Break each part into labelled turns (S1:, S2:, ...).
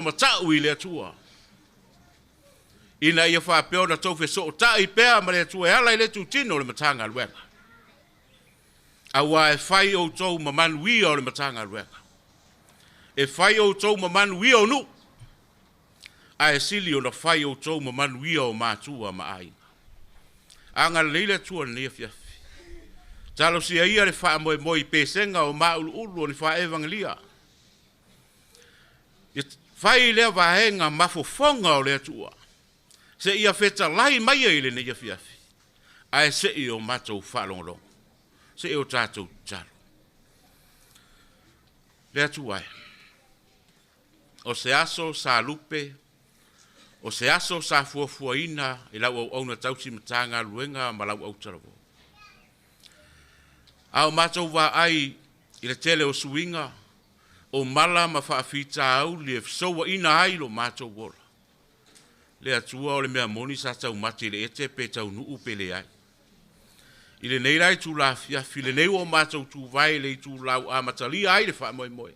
S1: matau i le atua. Ina ia whapeo na tau so ta i pea ma le atua e ala i le tutino le matanga luenga. Awa e whai o tau mamanu ia o le matanga luenga. E whai o tau mamanu ia o nu. A e sili o na whai o tau mamanu ia o mātua ma aina. Anga leile atua ni ia fiafi. Talo si ia le wha moe moe pesenga o maulu ulu o ni wha evangelia. Whai lea wahenga mafofonga o le atua. Se ia feta lai mai e le ne ia fiafi. Ai se i o matou whalongolong. Se i o tātou talo. Le atua e. O se aso sa lupe. O se aso sa fuafuaina. I lau au au na tausi matanga luenga ma lau au taravo. Au matou wa ai i le tele o suinga. O mala ma whaafita au li e fsoa ina ai lo matou wola. Le atua o le mea moni sa tau mati le ete pe tau nuu pe le ai. I le nei rai tu la fiafi le nei o matou tu vai le tu lau a matali ai le wha moe moe.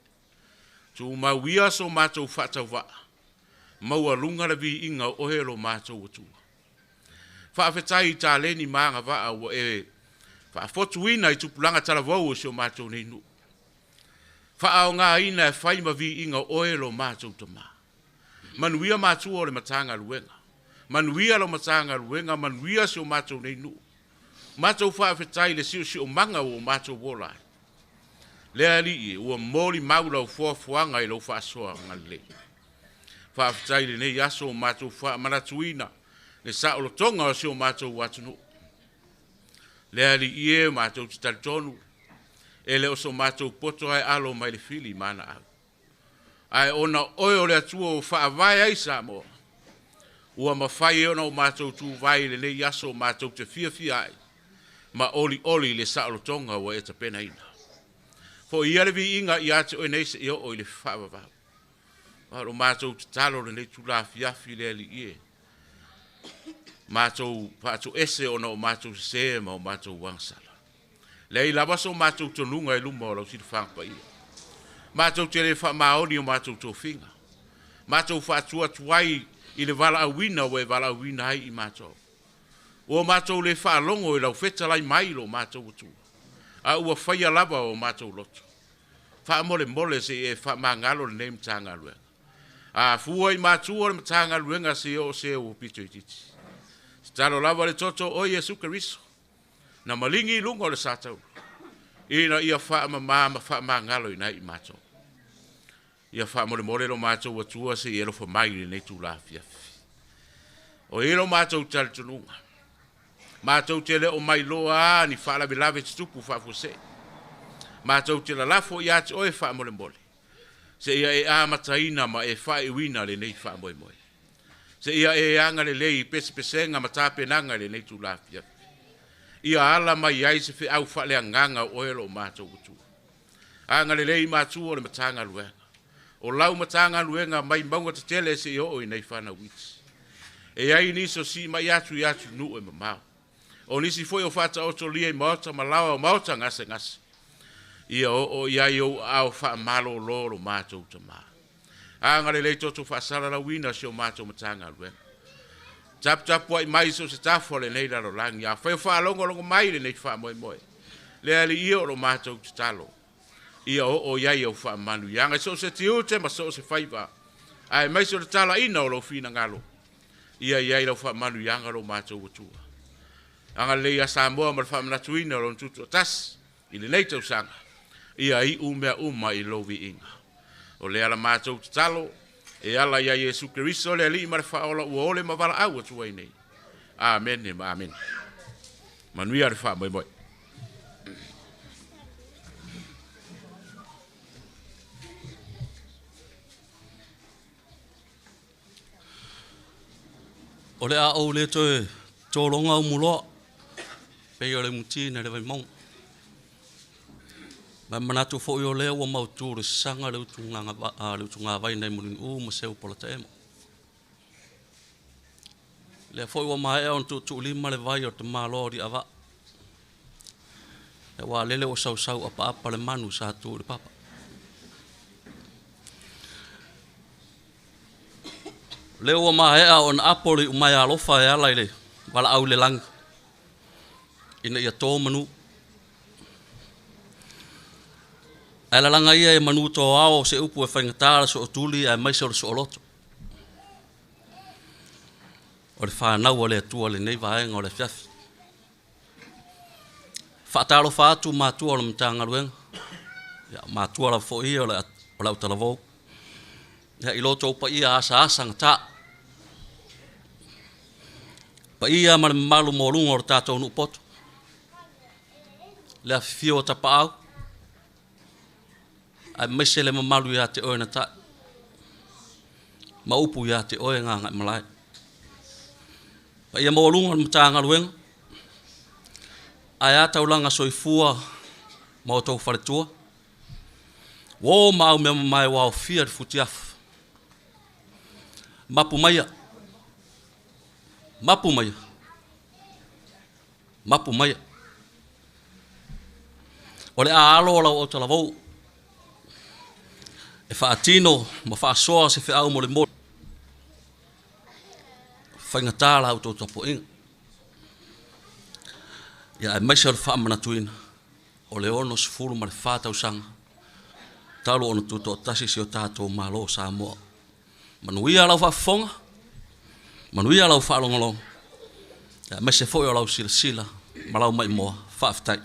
S1: Tu mauia so matou whatau wa. Maua lunga le vi inga o he lo matou atua. Whaafetai i ta leni maanga wa o e whaafotuina i tupulanga talavou o si o matou nei nuu. Whaao ngā ina e whaima vi inga oe lo mātou tama. Manuia mātua o le matanga luenga. Manuia lo matanga luenga, manuia si o mātou nei nu. Mātou whaafetai le si o manga o mātou wolai. Lea li i, ua mōli maula o fuafuanga i lo whaasoa ngale. Whaafetai le nei aso o mātou wha manatuina. Le sa o lo tonga o si o mātou watunu. Lea li i e mātou titalitonu. Ele o so matou poto ai alo mai le fili mana au. Ai ona oe le atua o whaavai ai sa mo. Ua mawhai ona o matou tu vai le nei aso o matou te fia ai. Ma oli oli le saolotonga o e ta pena ina. Fo ia le vi inga i ate o neise i o le whaavavau. Aro matou te talo le nei tu la fiafi le ali ie. Matou pato ese ona o matou se ma o matou wangsala. Lei lava so matou tonunga e luma o lau si whangpa ia. Matou te le wha maoni o matou tō whinga. Matou whaatua tuai i le wala awina o e wala awina hai i matou. O matou le whaalongo i lau whetalai mai lo matou atua. A ua whaia lava o matou loto. Wha mole mole se e wha mangalo le neim tanga luenga. A fua i matua le tanga luenga se o pito i titi. Stalo lava le toto o Yesu Keriso. Na malingi lungo le satau. Ina ia wha mama wha mangalo i nai i matou. Ia wha mole mole lo matou atua se i ero wha mai le nei tu la fiafi. O ero matou tali tununga. Matou te le o mai loa ni wha la bilave tupu wha fuse. Matou te la lafo i ati oe wha mole mole. Se ia e amataina ma e wha e wina le nei wha moe moe. Se ia e anga le lei pese pesenga ma tape nanga le nei tu la fiafi. Ia ala mai ai se fe au wha le anganga oe lo matou atua. Anga le lei matua o le matanga luenga. O lau matanga luenga mai maunga te tele se i o i nei whana witi. E ai niso si mai atu i atu nu e mamau. O nisi foi o whata oto lia i maota malawa o maota ngase ngase. Ia o iai o au wha malo loro matou tama. Anga le lei toto wha sala la wina si o matou matanga luenga. Tap tap wai mai so se tafo le nei laro langi. Ia wha longo longo mai le nei wha moe moe. Le ali ia o lo matou te talo. Ia o iai o wha manu. Ianga so se tiu te ma so se whaiva. Ai mai so le tala ina o lo fina ngalo. Ia iai lo wha manu ianga lo matou atua. Anga le ia Samoa ma le wha manatuina o lo ntutu atas. Ili nei tau sanga. Ia i umea uma i lo vi inga. O le ala matou te talo. E ala ia Yesu Keriso le ali ma le wha ola ua ole ma wala au atua i nei. Amen e ma amen. Manuia le wha moe moe.
S2: O le a o le toe tōlonga o muloa. Pei o le muti na le vai mong. Mai manatu fo i o lea ua mautu le sanga le utunga vai nei muling ma seu pola te emo. Le fo i ua maea on tu lima le vai o te malo di ava. Le wa lele o sau sau apa le manu sa tu le papa. Le ua mahea o na apoli umai alofa e ala ile, wala au le lang. Ina ia tō manu. Ai la langa ia e manu tō ao se upu e whaingatara so o tuli ai maisa o le so o loto. O le whanau o le atua le nei vaenga o le fiafi. Whaataro whaatu mātua o le mtanga ruenga. Mātua la fo ia o le au talavou. Ia i loto upa ia asa ngata. Pa ia ma le malu morunga o le tātou nuupoto. Le afifio o tapa au. Ai maise le mamalu ia te oe na ta. Ma upu ia te oe ngā ngai malai. Pa ia morunga o le mtanga ruenga. Ai ata ulanga soifua ma o tau wharetua. Wo mau me mai wao fia futiaf. Mapu maia. Mapu maia. Mapu maia. O le aalo la o talavou. E whaatino ma whaasoa se whiau mo le mō. Whaingatala au tō tapo inga. Ia e maisa le whaamana tuina. O le ono se furu ma le whātau sanga. Talo ona tuto tasi si o tātou malo sa moa. Manuia lau whafonga. Manuia lau whaalongolong. Ia me se foi o lau sila sila. Malau mai moa. Whaafitai.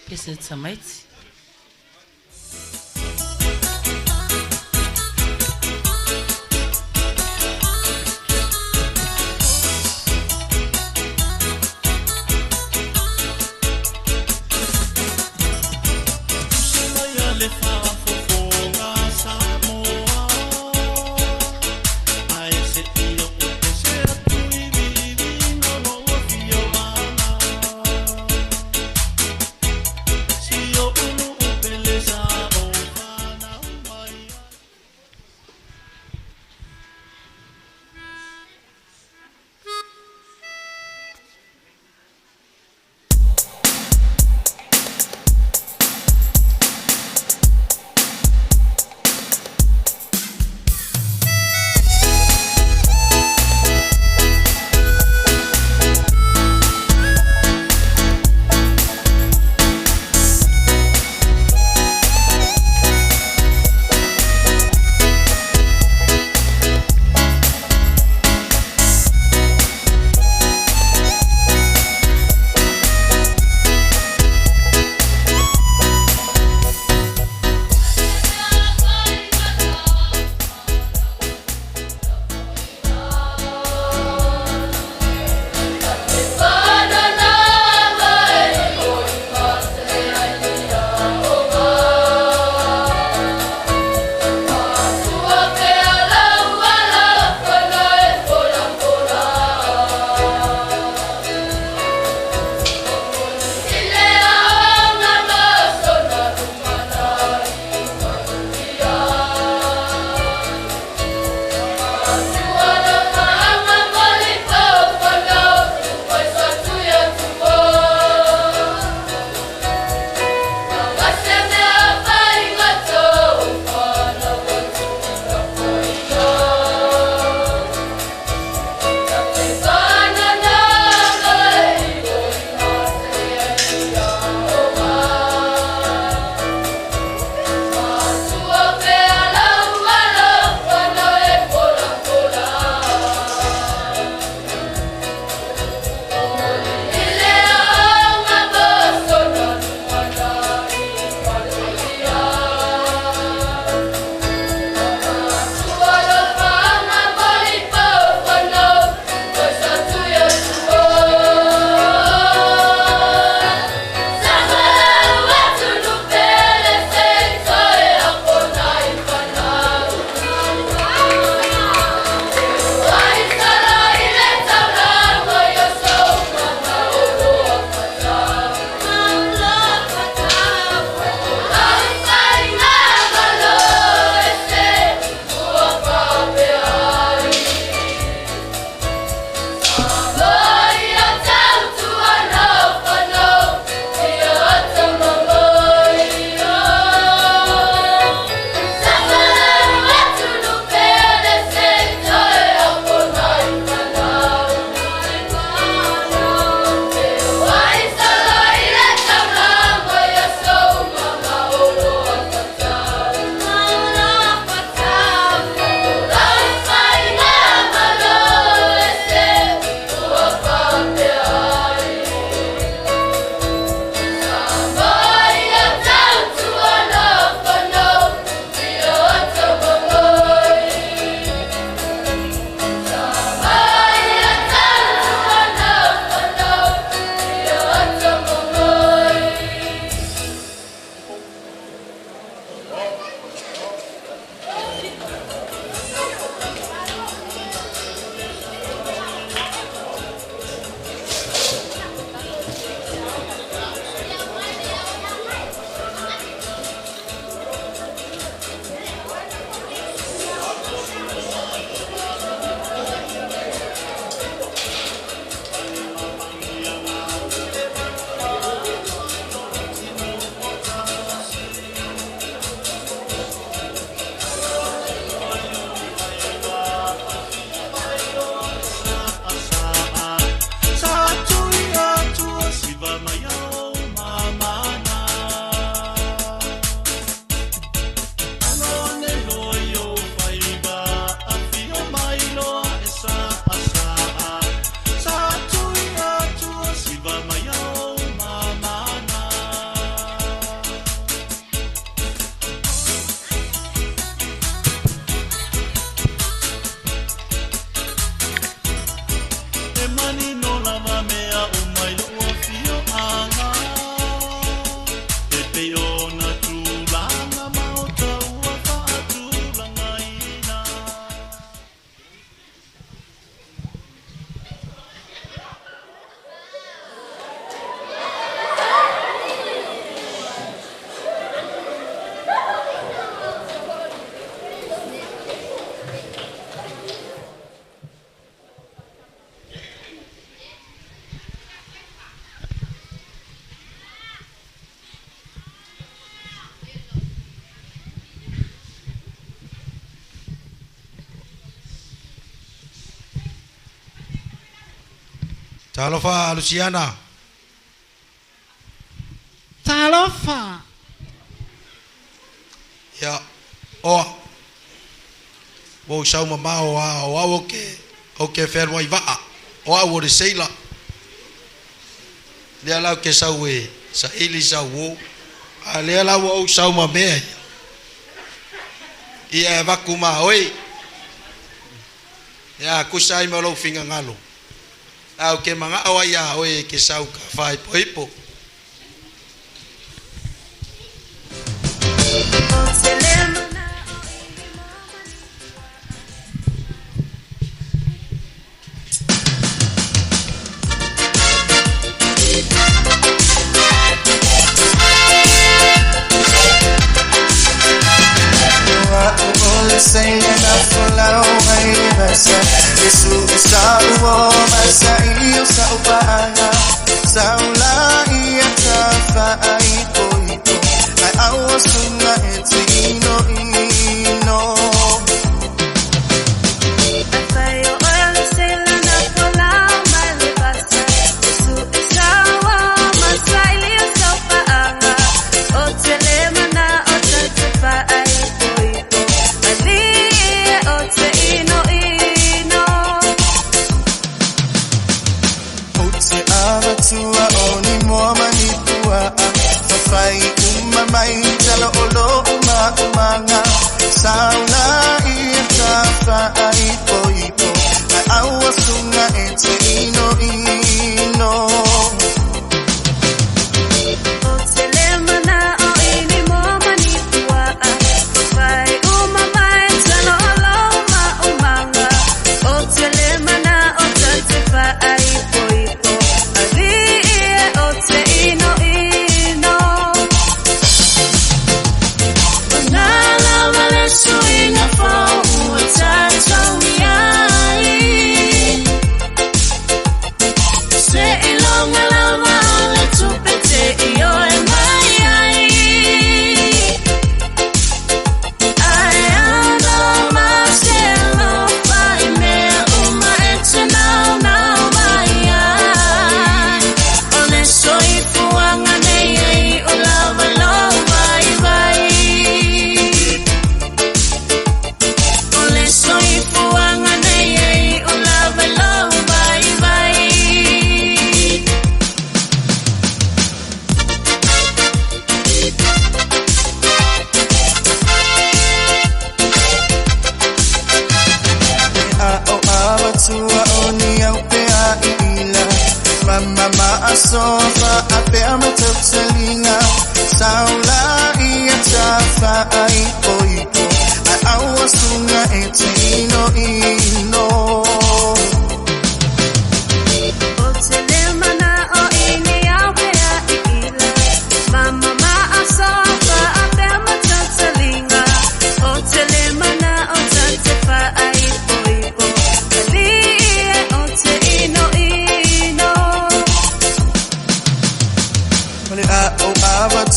S3: Keset samaiti.
S4: Yo
S3: Talofa Luciana.
S4: Talofa.
S3: Ya. Oh. Wo sau mama o oke fer wai va. O a wo de seila. Le ala ke sau e sa ili sa wo. A le ala wo sau mame. Ia va kuma oi. Ya kusai mo lo finga ngalo. Au ke manga awa ya oi ke sau ka fai poipo.
S5: Singing up for loud basa Yesu sawo masa iyo sa upaya sa ula iya tafa ipo ay awasunga etino ino Afayo ola sila na pola malibasa Yesu sawo masa iyo sa upaya o telema na o tafa Tua oni mo manitua Fafai umamay Tala olo umanga Saula iya tafa ipo Ay awasunga ete ino O telema na o ini mo manitua Fafai umamay Tala olo umanga O telema na o tatefa ipo Sofa ape amatotselinga Saula iya tafa ipo Ay awasunga ete ino O telema na o ini awea ila Mama maasofa ape amatotselinga O telema na o tatefa ipo Alie o te ino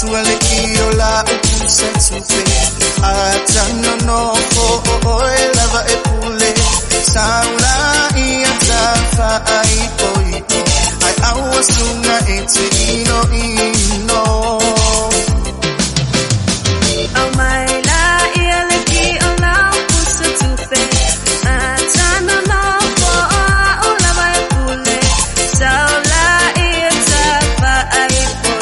S5: Tuale iyo la upuse tupe Atano no fo lava epule Saula iya tafa ipo Ay awasunga ete ino Au maila iya leki o la upuse tupe Atano no fo lava epule Saula iya tafa ipo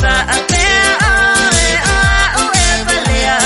S5: Fa apea o e a o e valea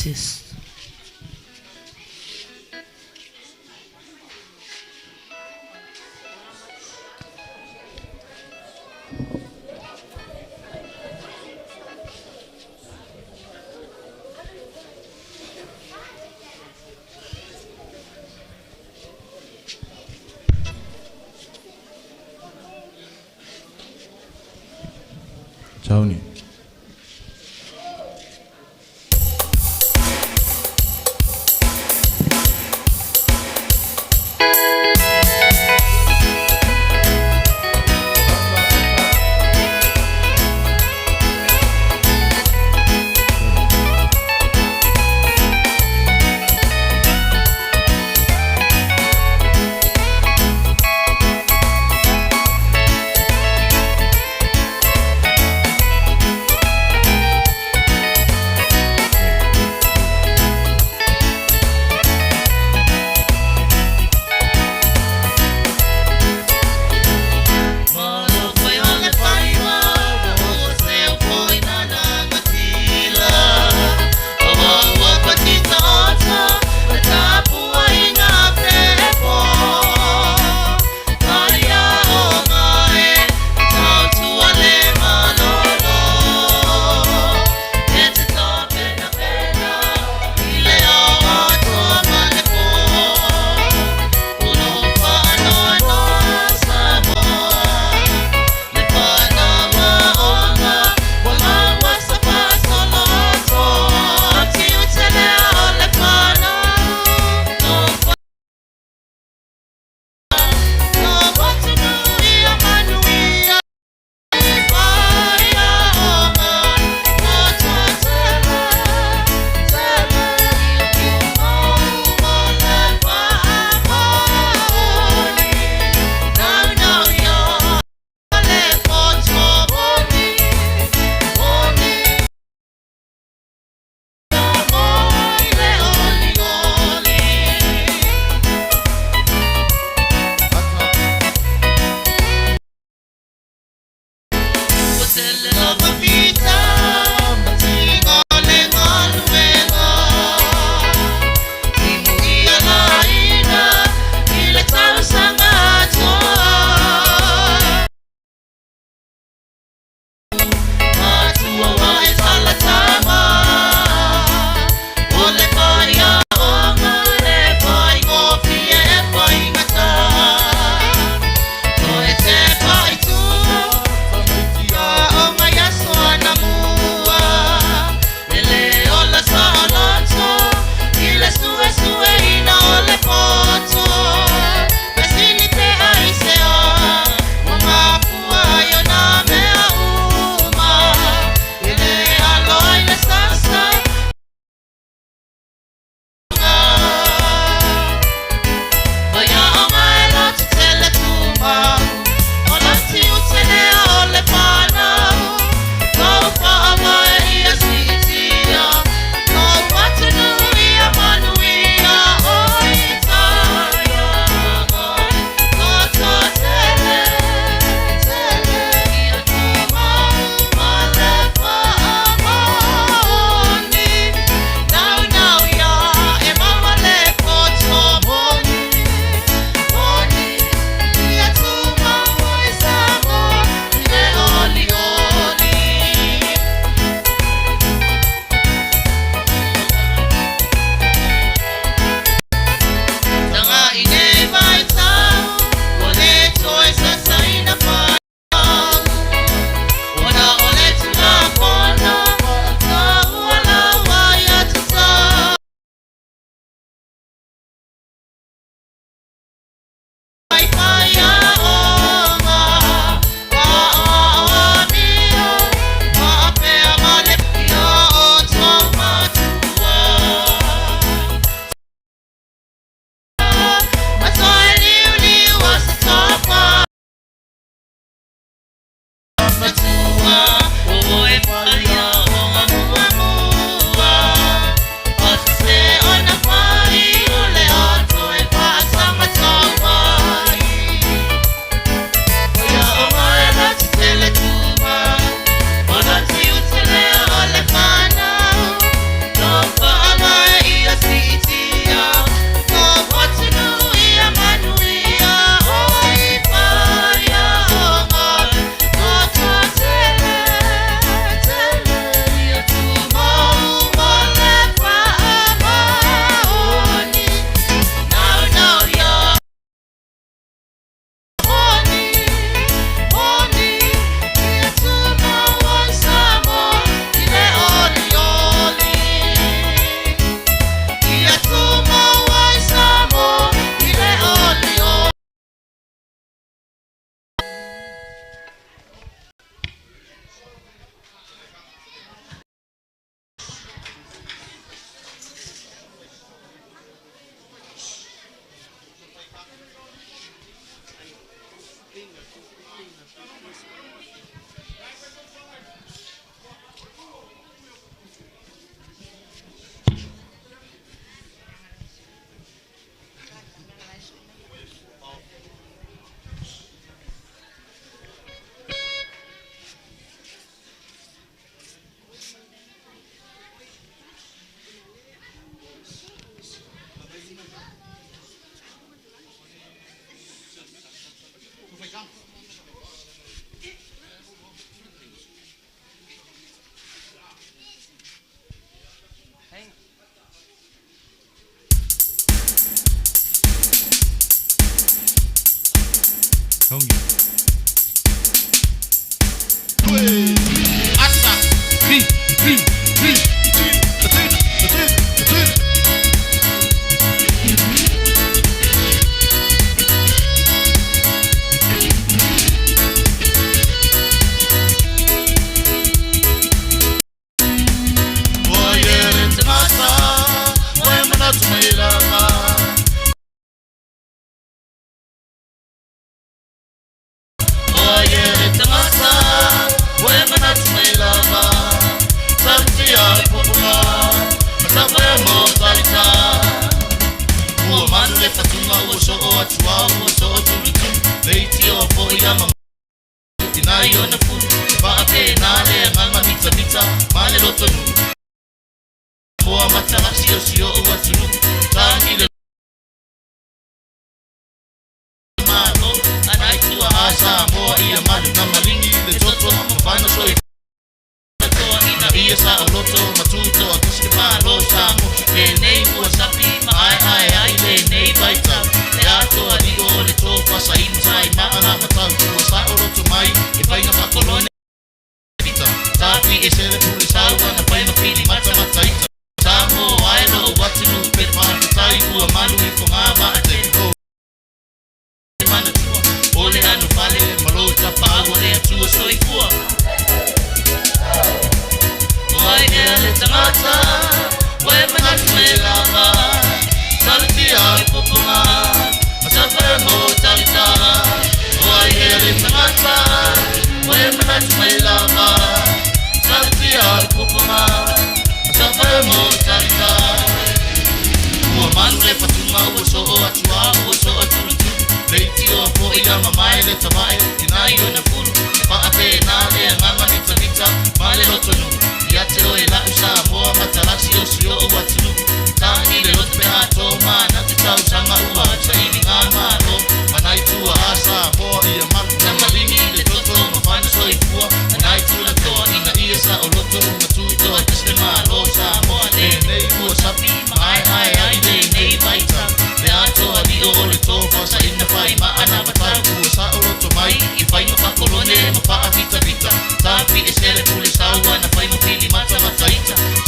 S4: Jesu.
S6: Tony.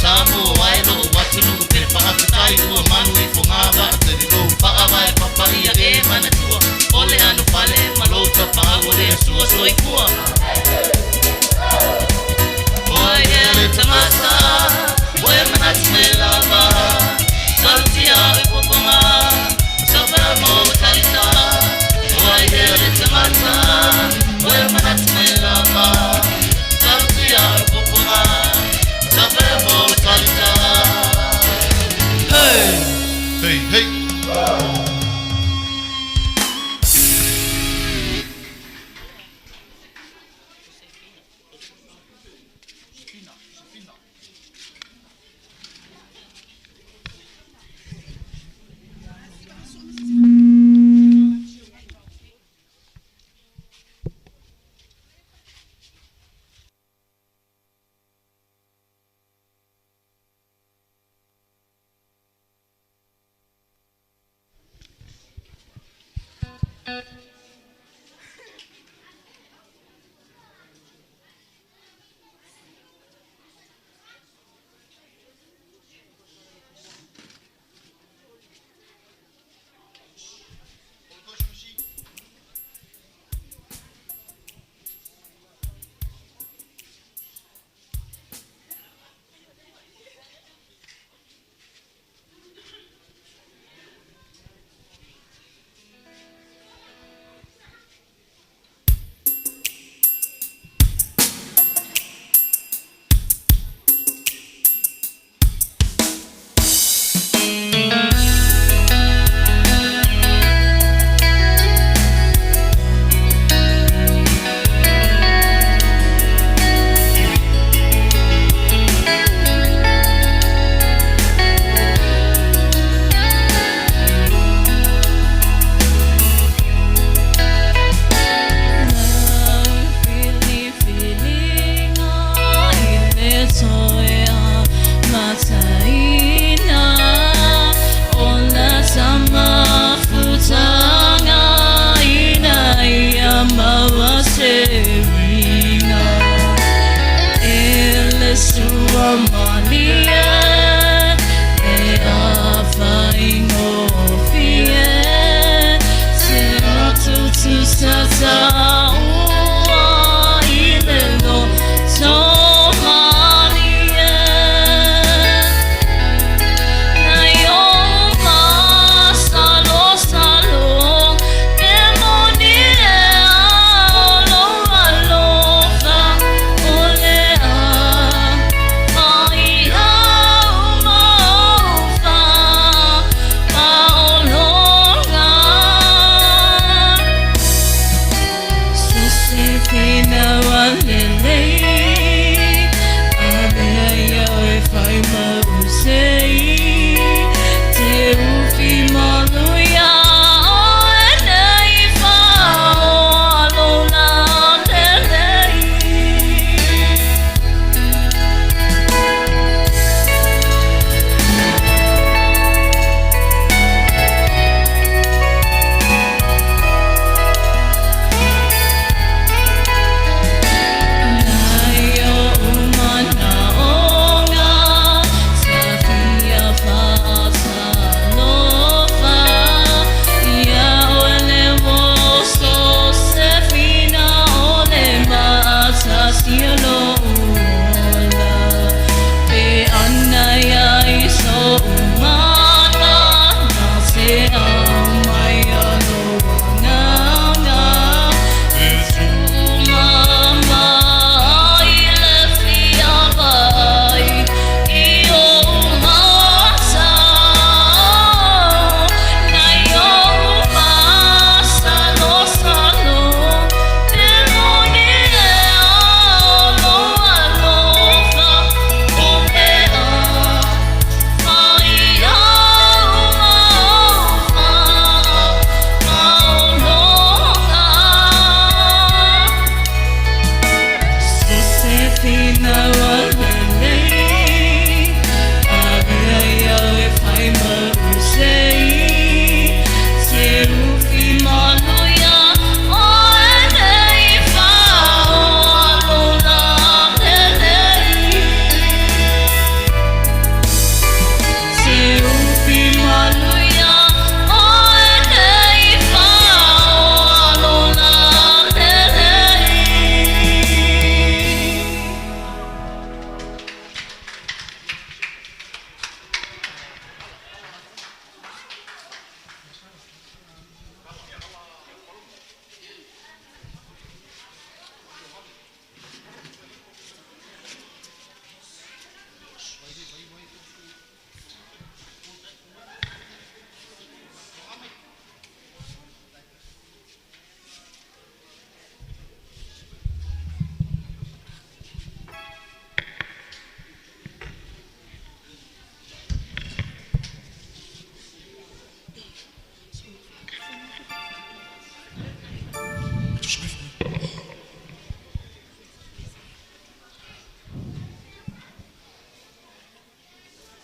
S7: Samu wailo watunu pe pa apitai u manu I fongava te no pa vai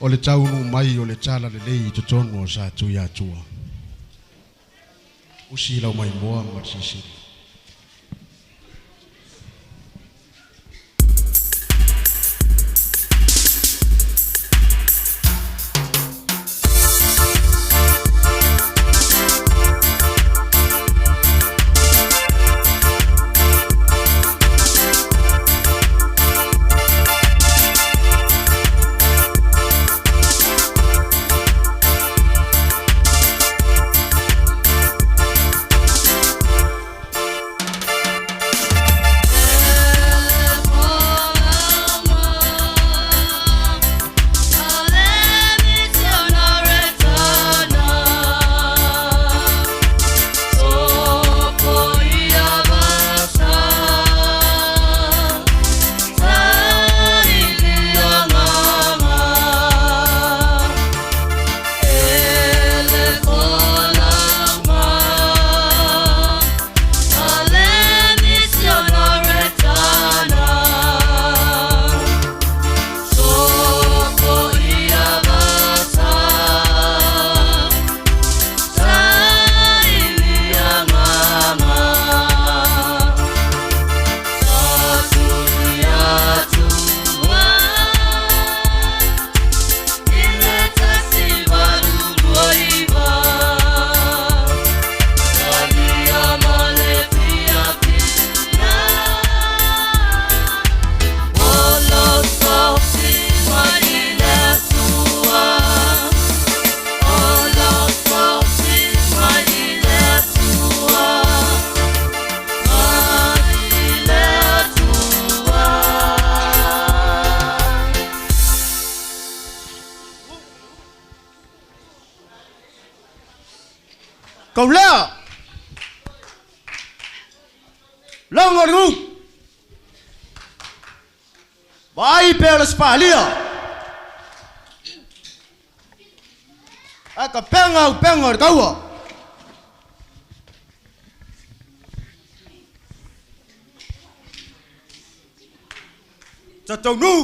S3: o le taunu mai o le tala le lei totono o sa tui atua. Usi lau mai moa ma sisiri.
S7: Cầu lea Long ngồi ngu Vai pela spalia Aka penga kaua Tatau nu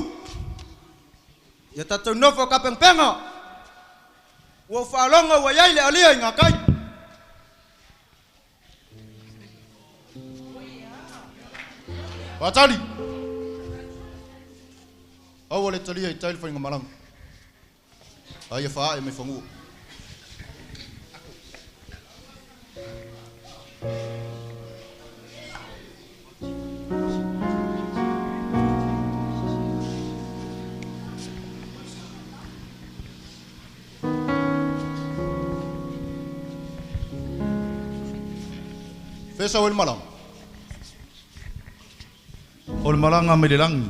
S7: Ya tatau nofo ka penga Wo falonga wa yai le alia ngakai Watali. Awal itu dia itu telefon ngamalang. Ayah faham yang menfangu. Fesa awal malam. Ol malang amelilang.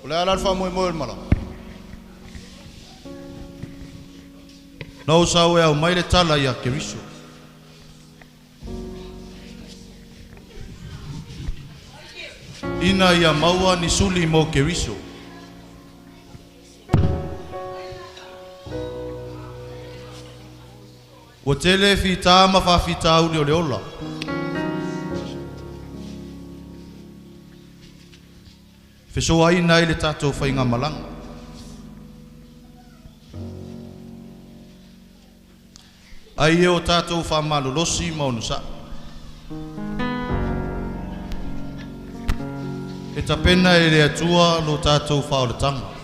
S7: Oleh alar famu ol malang. Nau sawe au mai le tala ya keriso. Ina ya maua ni suli mo keriso. Wotele fita ma fa fita uli ole ola. Fesoa ina ile tatou whainga malanga. Ai e o tatou whamalolosi maunusa. E tapena e le atua lo tatou whaoletanga.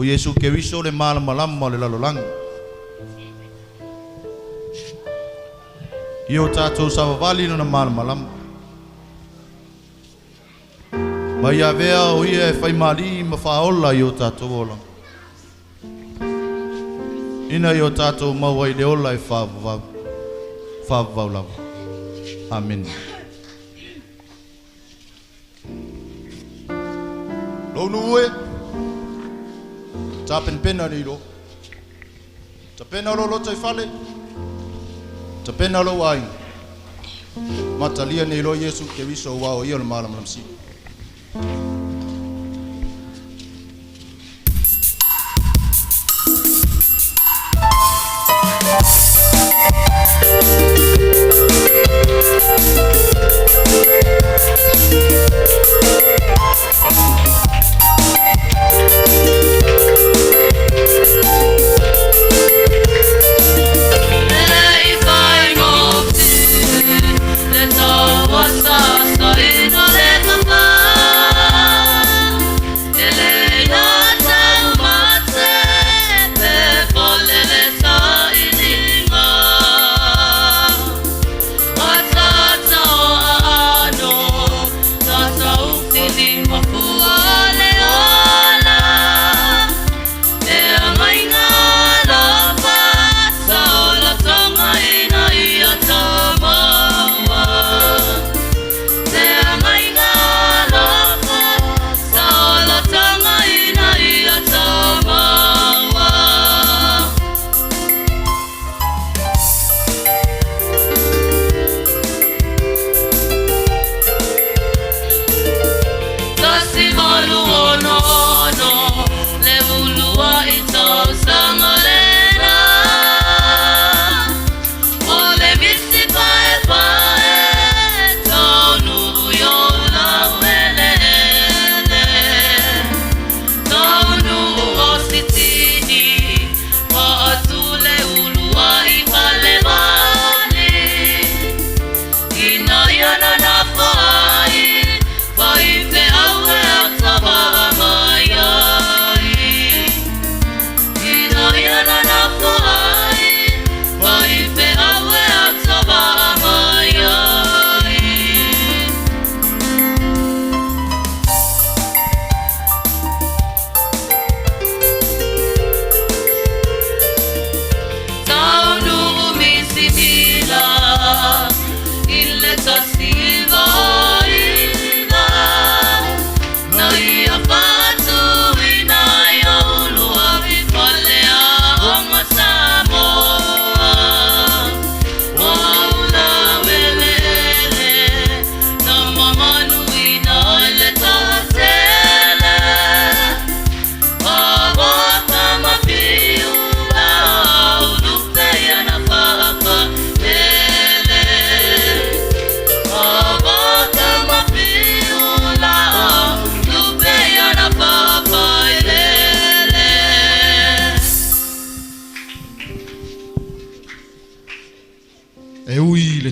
S3: o Yesu Keriso le malama le lalolanga. Io tato savavali no na malama. Ma ia vea o ia e fai mali ma faola io tato ola. Ina io tato mawai le ola e favau lava. Amen. Lo nuwe. Tapen pena ni lo. Tapena lo tai fale. Tapena lo wai. Matalia ni lo Yesu Keriso wa o ia le malam si.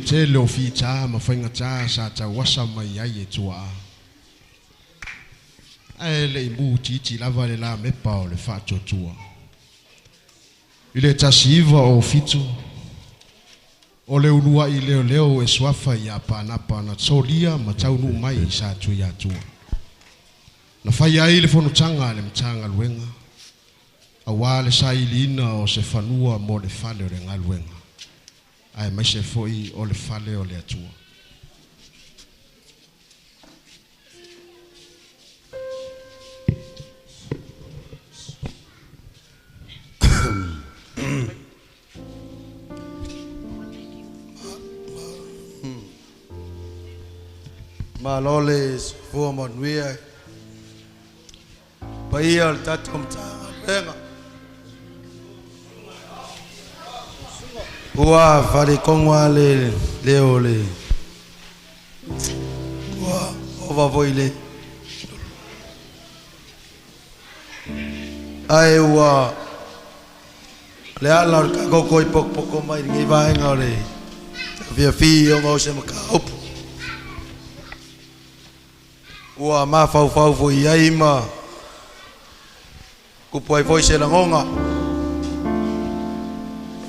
S8: Tele o fita ma fainga cha sa cha wasa mai ai e tua. Ele i muti lava le la me pa o le faccio tua. Ile tasiva o fitu. O le unua i leo e swafa ia pana solia ma taunu mai sa tu ia tua. Na fai ai le fono tanga le mtanga luenga. Awale sa ilina o se fanua mo le fale o le ngaluenga. Ai mai se foi o le fale o le atua.
S3: Maloles for Manuia. Paia al tatum tanga. Ua fare kongwa le leole. Ua ova voile. Ai ua le ala ka koi poko mai ngi vai ngore. Via fi o mo se makau. Ua ma fau fo ia ima.
S7: kupuai voice la ngonga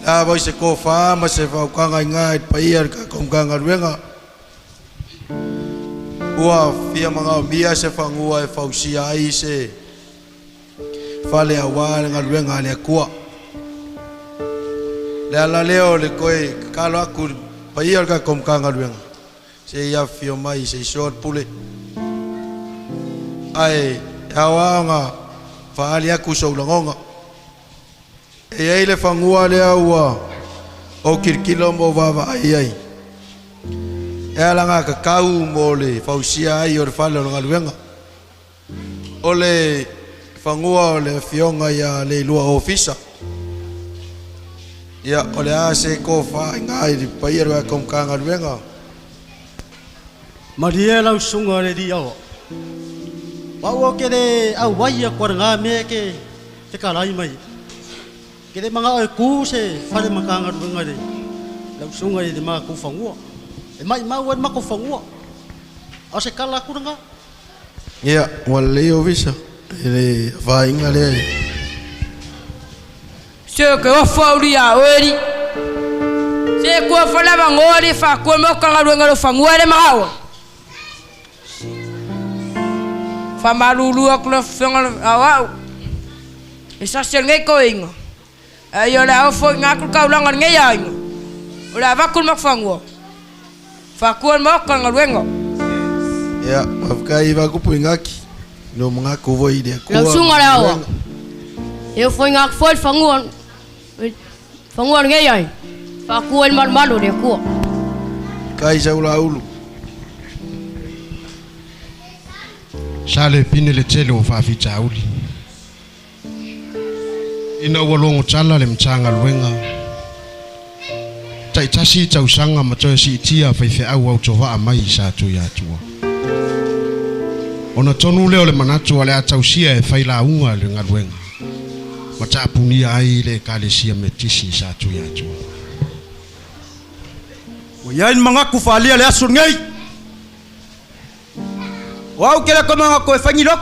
S7: la voice ko fa ma se fa kanga ngai paia ka konganga ruenga ua fia manga mia se fa ngua e fausia ai se fale awa nga ruenga le kua le ala leo le koe kalo aku paia ka konganga ruenga se ia fio mai se short pule ai awa nga faali aku so longonga e ai le fangua le aua o kirkilo mo vava ai e ala nga kakau mo le fausia ai o le fale o ngaluenga o le fangua o le fionga ia le lua ofisa ia o le ase ko fa ngai di paia ro kom kanga luenga
S9: Mariela usunga le dia o Pau ke de au wai a koranga me ke te kalai mai. Ke de manga ku se fale makanga runga de. La sunga de ma ku fangua. E mai ma wan ma ku fangua. O se kala kuranga.
S7: Ya, wale o visa. Ele vai ngale.
S10: Se ke wa fauri a ori. Se ku fala bangori fa ku mo kanga runga lo fangua de ma. Famalulu aku le fengal awau. Isa senge ko ingo. Ayo la ofo ngaku kaulangan ngeya ingo. Ora vakul mak fango. Fakul mak ngalwengo.
S7: Ya, afkai vaku puingaki. No ngaku voi dia ku.
S10: La sunga la awa. Eu foi ngak foi fango. Fango ngeya. Fakul mal malu dia ku.
S7: Kai jaula ulu.
S8: Sale pine le tele o fa fitauli. Ina walongo tsala le mtsanga luenga. Tai tasi tau sanga matoe si tia faife au tova amai sa tu ya tua. Ona tonu leo le manatu ale atau sia e faila unga le ngaluenga. Mata punia ai le kale sia metisi sa tu ya tua.
S7: O yain mangaku falia le asun ngai. Wau kela ko mga ko fangilok.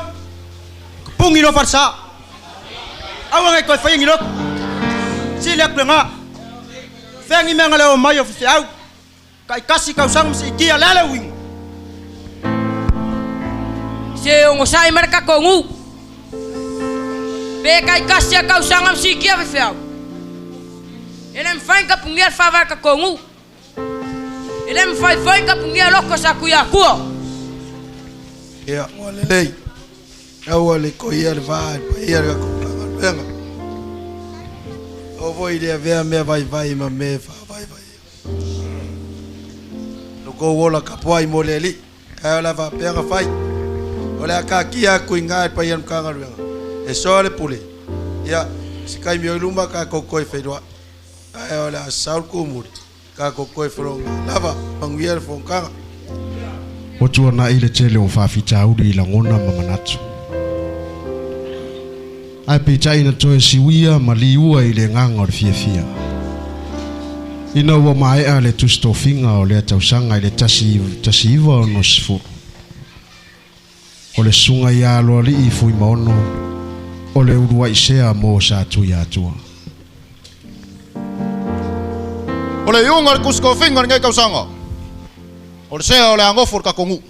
S7: Pungilo farsa. Awang ko fangilok. Silak nga. Fangi mga law may official. Kay kasi kausang si kia lalawing.
S10: Se ngo sai marka kongu. Pe kay kasi kausang si kia official. Elem fain ka pungiar favar ka kongu. Elem fain ka pungiar loko sa kuya kuo.
S7: Ya, walelei. Awale ko ia vai, ia ga ko venga. O voi de ver me vai ma me vai. No ko wola kapoi moleli. Ela va pega fai. Ola ka kia ku inga pa iam kanga venga. E sole pule. Ya, si kai mi lumba ka ko ko fedoa. Ola saul ku muri. Ka ko ko from lava, panguier from kanga.
S8: O tua na ile tele o fa fitauli la ngona mamanatu. Ai pita ina toe siwia maliua ile nganga o fia. Ina wa mai ale tu stofinga o le tausanga ile tasiva no sifu. O le sunga ya lo li i fui maono. O le urua isea mo sa tu ya tua.
S3: O le iunga kusko finga ngai kausanga. O le sea o le angofor ka kongu.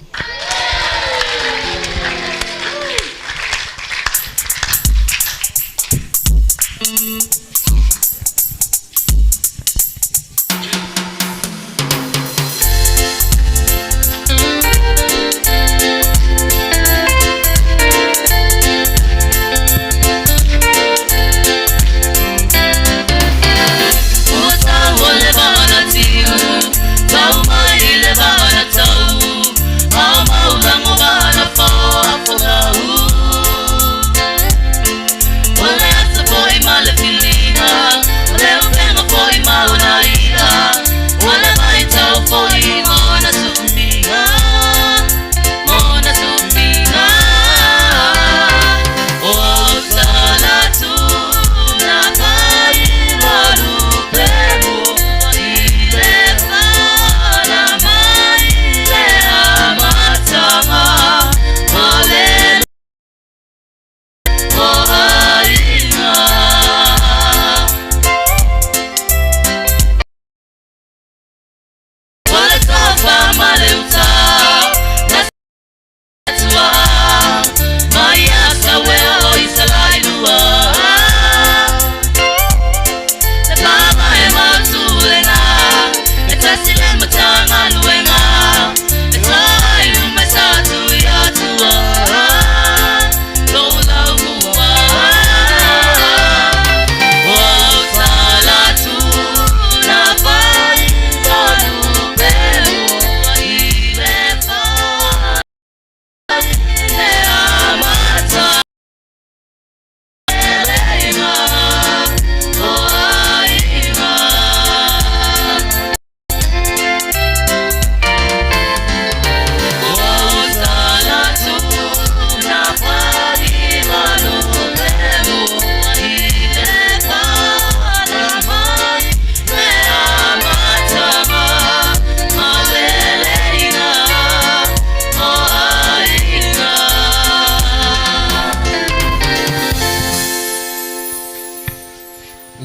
S5: Oh,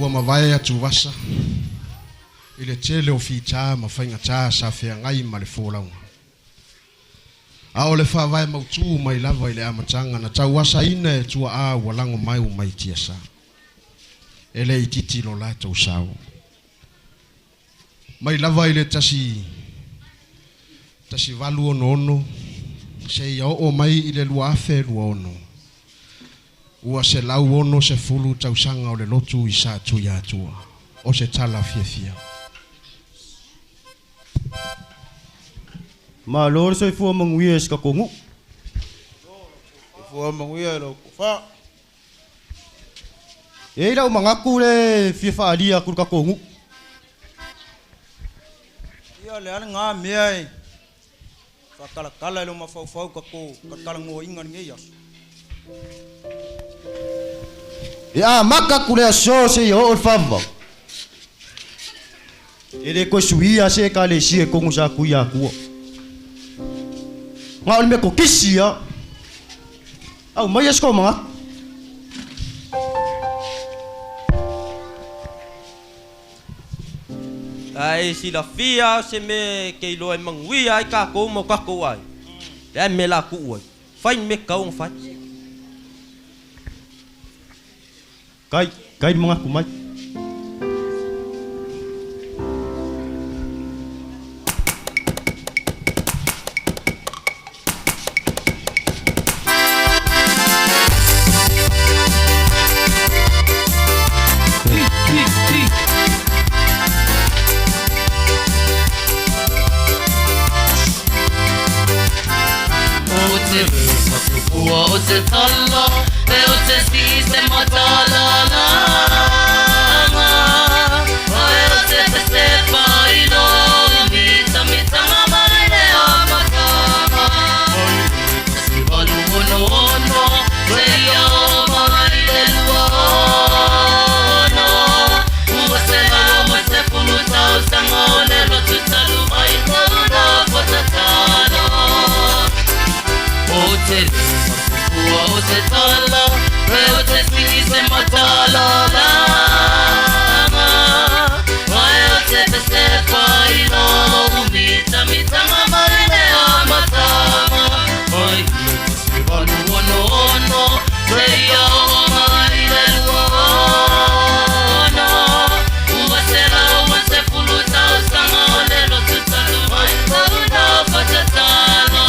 S8: ua mavaya tuvasa ile tele o ficha mafainga cha safia ngai ma le folaunga a o le fa vai mautu mai lava ile amatanga na tauasa ina e tua a walango mai o mai tiasa ele ititi lo la tau sao mai lava ile tasi valu ono se ia o mai ile luafe luono ua se lau ono se fulu tausanga o le lotu i sa tu ia tua o se tala fia
S7: ma lor so fu manguia ska kongu fu manguia lo fa e la mangaku le fifa alia ku ka kongu ia le ana nga mai fa kala lo mafau ka ko kala ngo ingan ngeia ya maka kule so se yo fava ele ko suia se ka le sie kongu sa ku ya ku ngau me ko kisia au mai esko manga
S11: ai si la fia se me ke lo e mangui ai ka ko mo ka ko ai le me la ku ai fai me ka on fai
S7: kai manga ku mai
S12: o te tala, e o te spise matalala. E o te peste paino, mita mamare a matanga. Si valu ono, se ia o mai le luana. Ua se lalo, se pulu tau sangone, rotu talu mai kauna potatala. O te o te tala, o te spise matalala. O te peste paino, mita mamare a matanga. Oi, si valu ono, se ia o mai le luana. Ua se lau, se pulu tau sangone, rotu talu mai kauna patatala.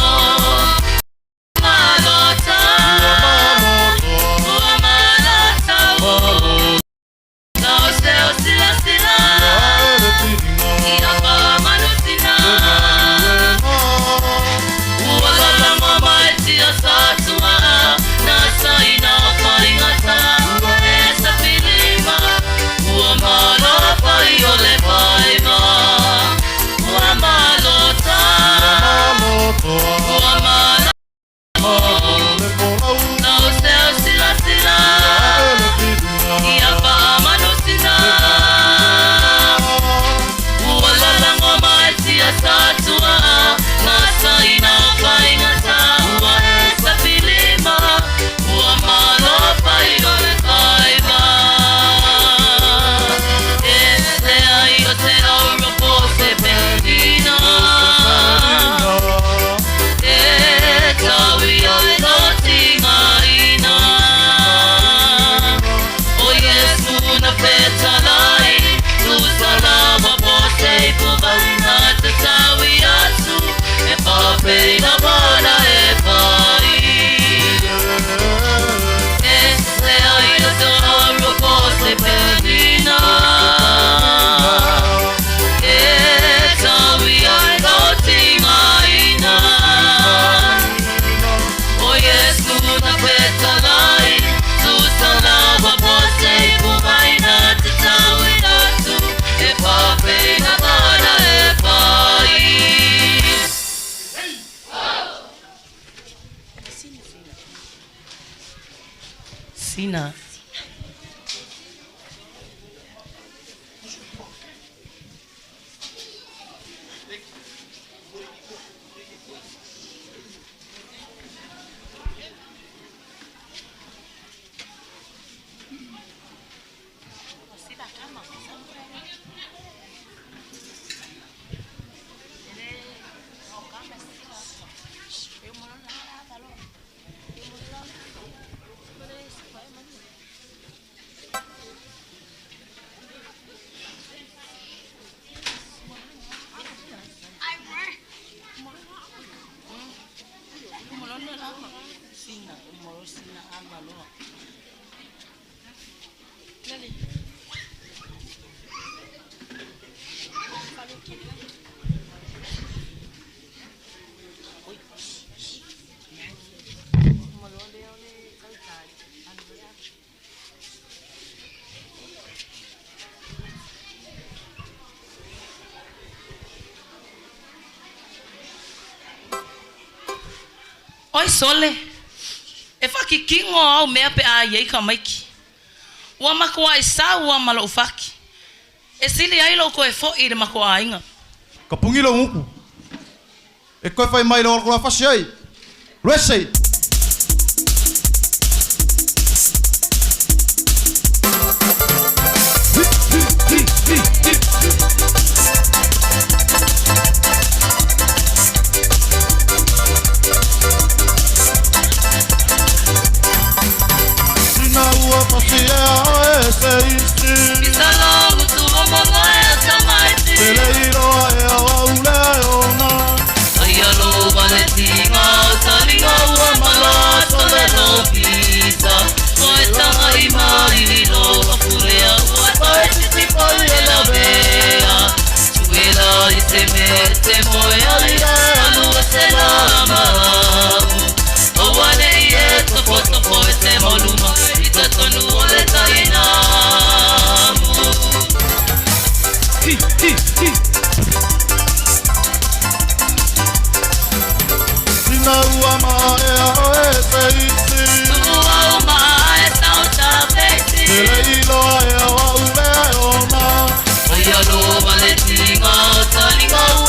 S12: oi sole. E whaki kingo au mea pe a iei ka maiki. Ua makua i sa ua malo whaki. E sili ailo ko e fo i re makua inga.
S3: Ka pungilo muku. E koe whai mai lo orkula whasi ai. Resi.
S12: Oi, alô, Valentina, tá ligado,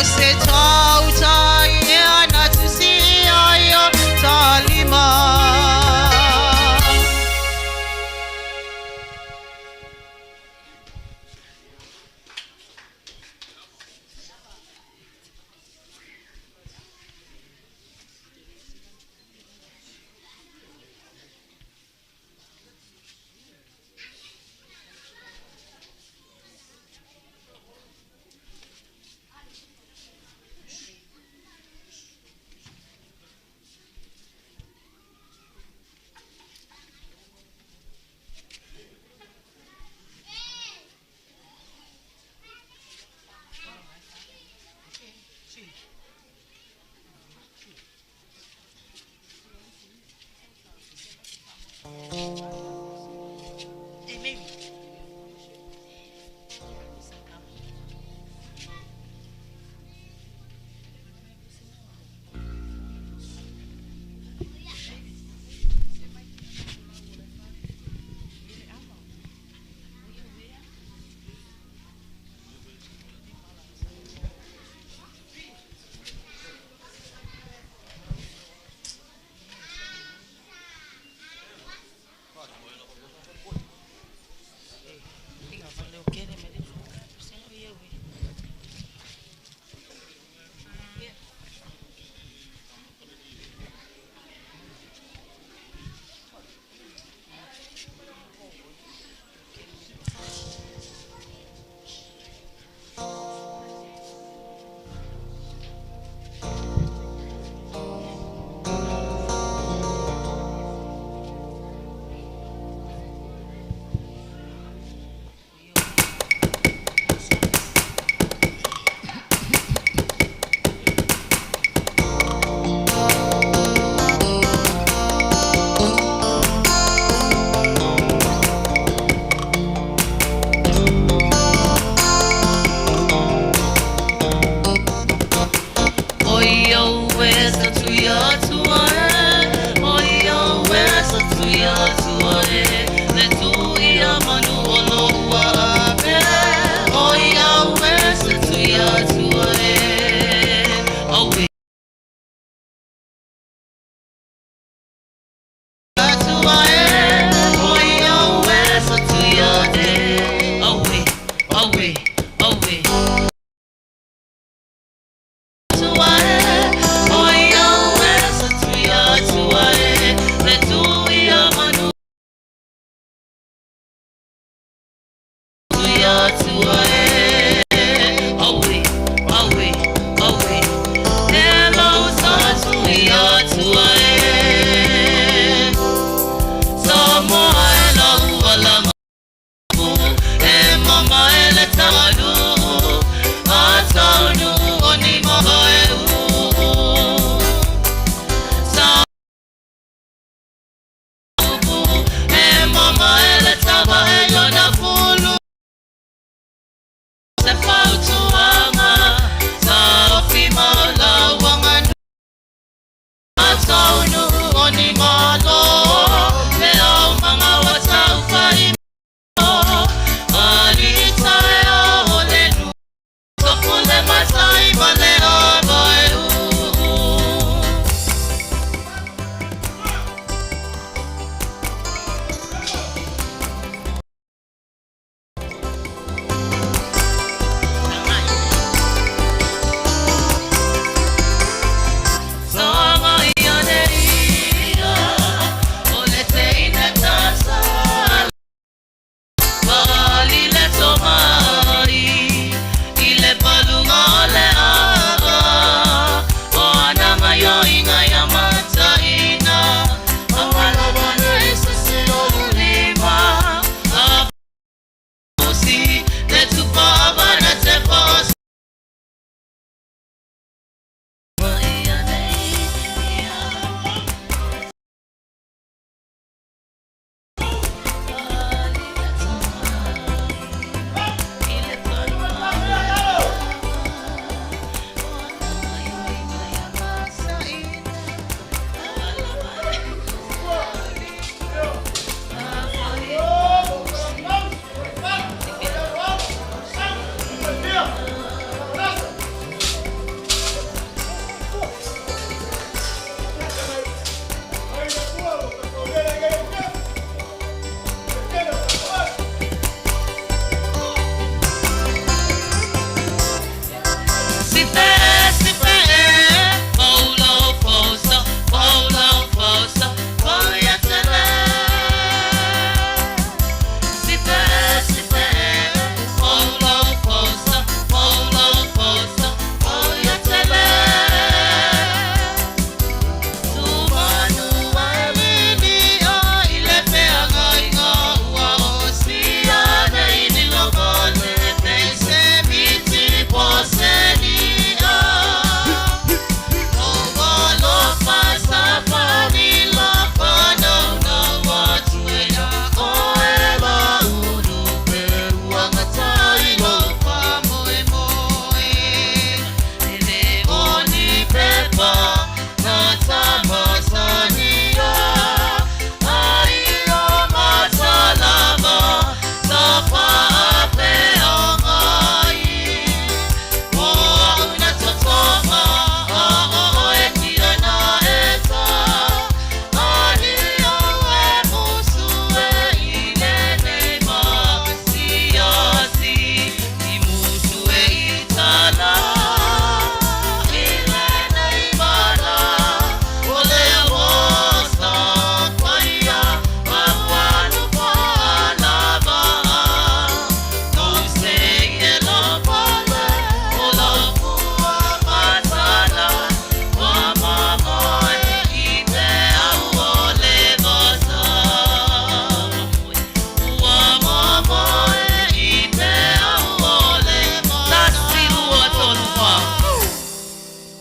S13: se tau tai e ana tu si ai o talima.
S12: Away.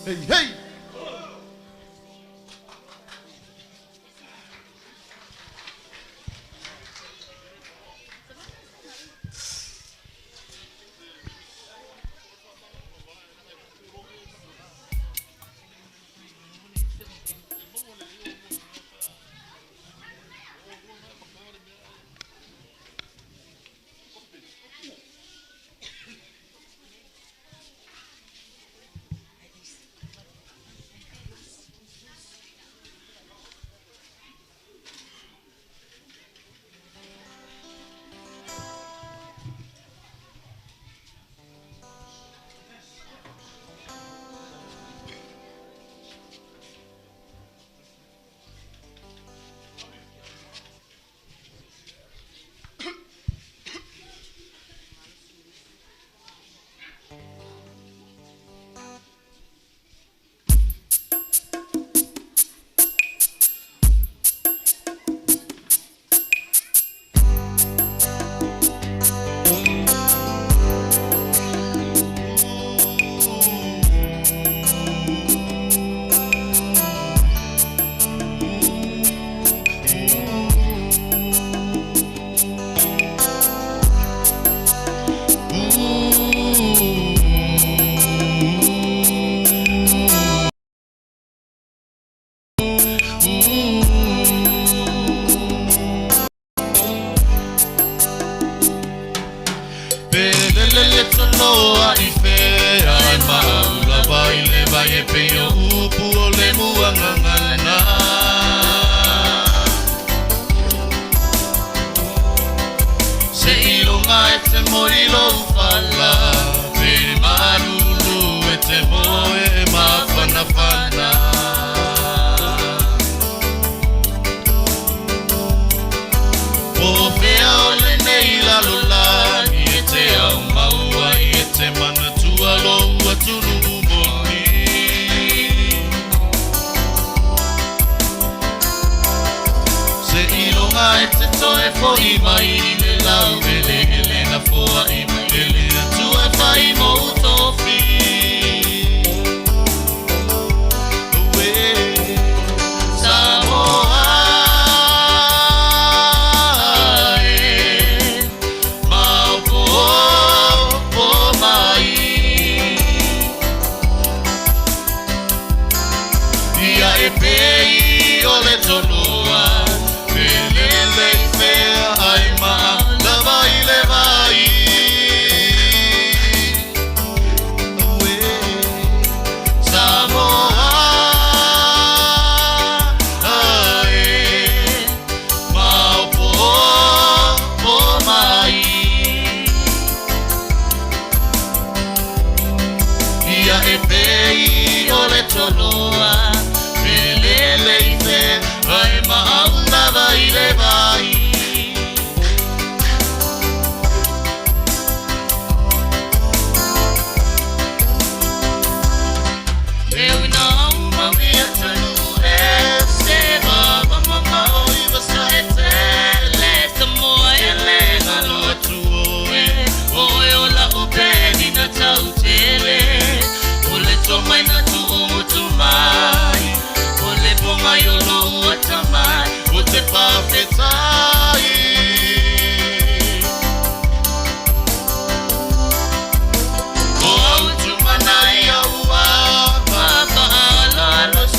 S3: Hey, hey.
S12: Los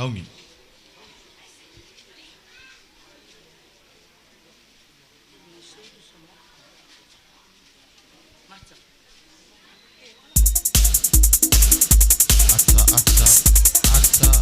S6: Tauni.
S14: Ata.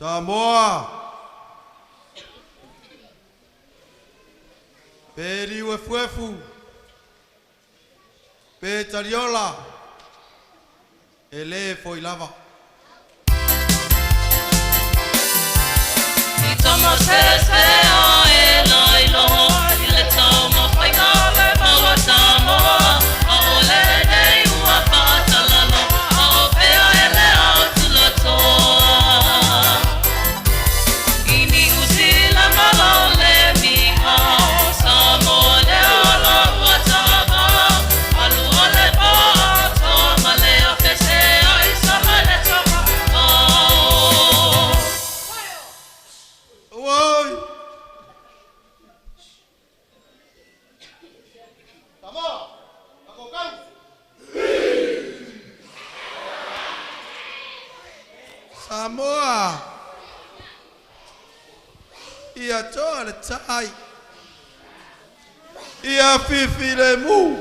S7: Samoa. Peri Wefuefu. Petariola. Ele Foilava. Samoa. Ia toa le tai. Ia fifi le mu.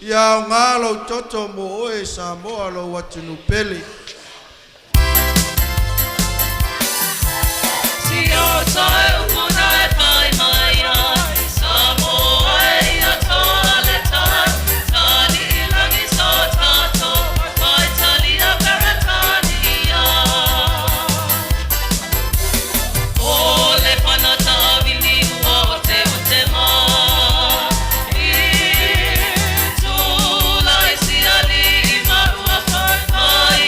S7: Ia ngalo toto mo e Samoa lo watunu peli.
S12: Si o tai una e pai mai ai Samoa e ia toa le tai. Tali langi so tato. Pai tali a peretania. O le panata vini ua o te ma. I tu lai si ali i marua pai mai.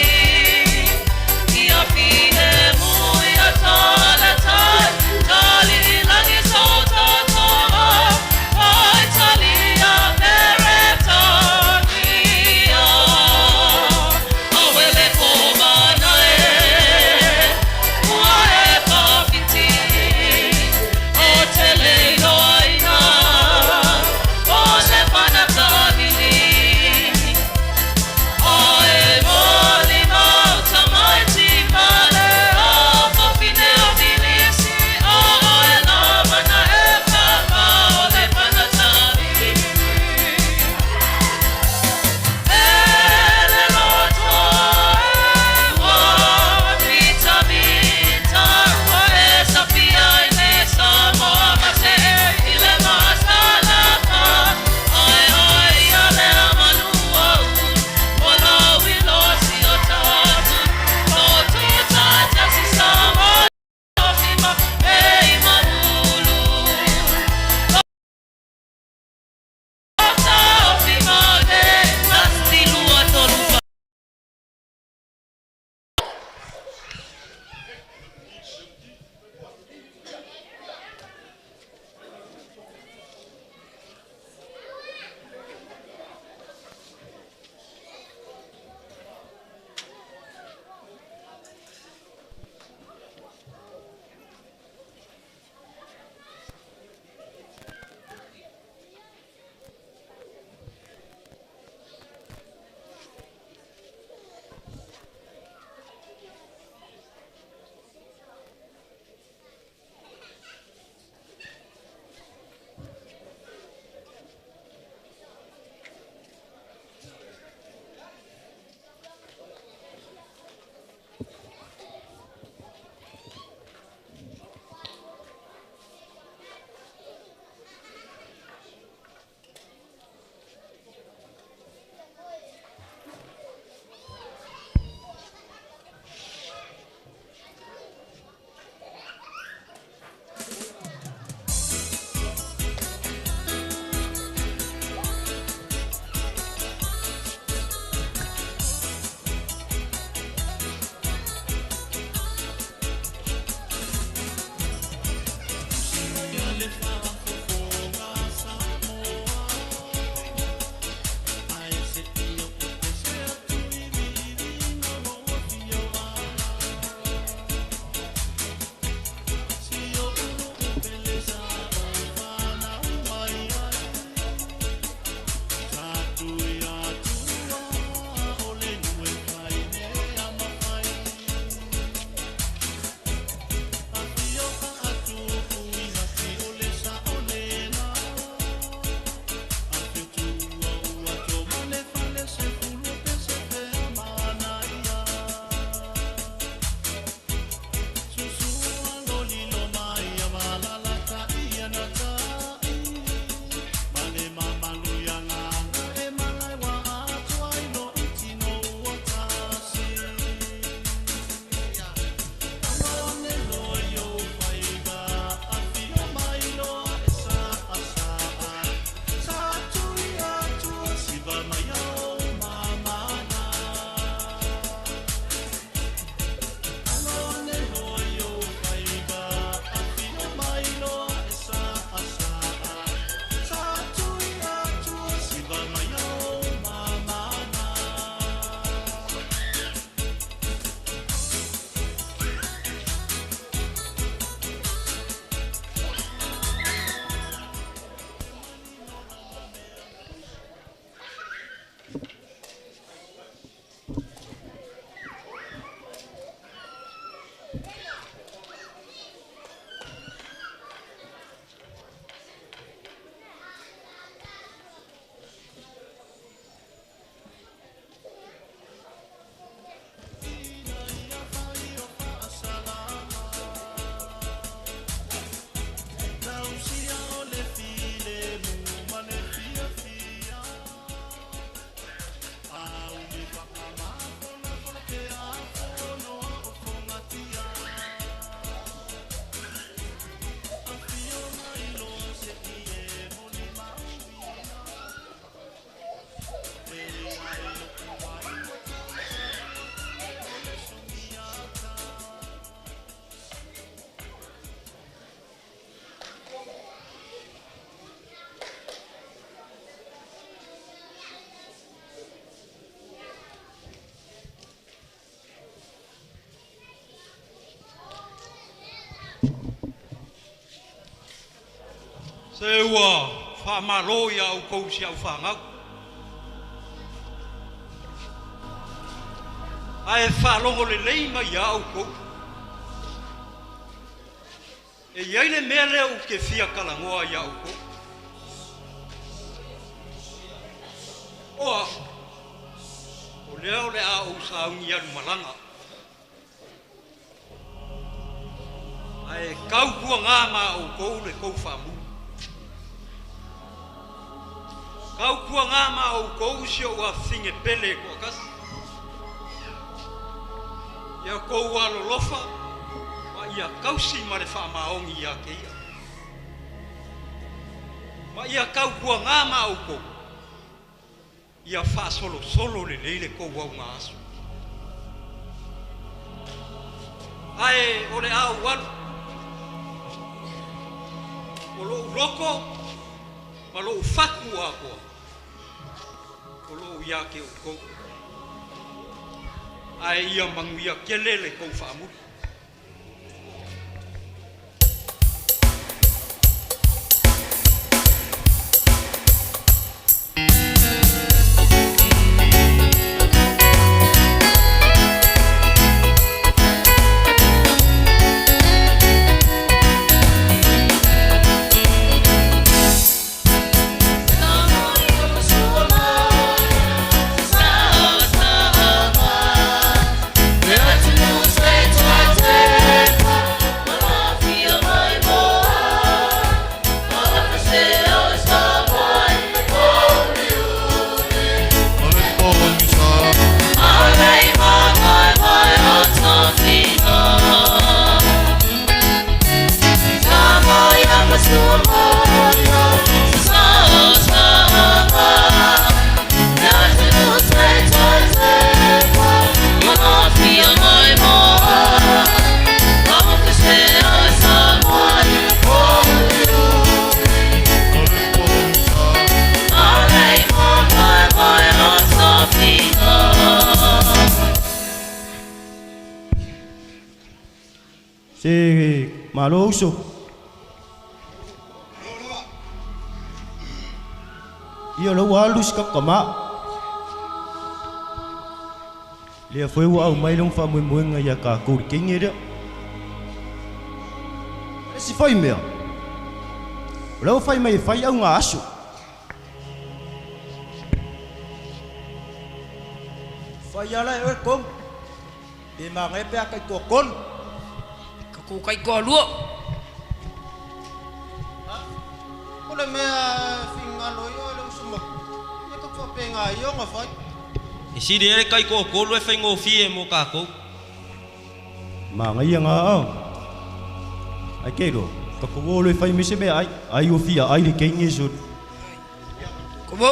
S14: Se ua whamaro ia au kousi au whangau. Ae whalongo le leima ia au kou. E iaile mea leo ke fia kalangoa ia au kou. Oa, o leo le a o saungi anu malanga. Ae kau kua ngama o kou le kou whamu. Kau kua ngama o kou sio ua finge pele kua kasi. Ia kou alo lofa, wa ia kausi ma le whamaongi ia ke ia. Wa ia kau kua ngama o kou. Ia wha solo solo le leile kou wau ngā asu. Ae o le au walu. O lo uloko, ma lo ufaku a koa. O lo iake o kou. Ae ia manguia kelele kou whaamu.
S9: Malo uso. Ia lo walus ka kama. Lia foi wa mai long fa mo nga ya ka ku kingi dia. Si foi mea. Lo fai mai fai au nga asu. Fai ala e kom. Di ma ngai pe ka ko kon.
S10: Ku kai ko luo.
S3: Ole mea finga lo yo lo sumo. Ia ka fa penga yo nga fai.
S11: E si de kai ko lo e fai ngo fie mo ka ko.
S9: Ma ngai nga a. Ai ke ro. Ka ko lo e fai mi se be ai o fia ai le kengi so.
S10: Ko bo.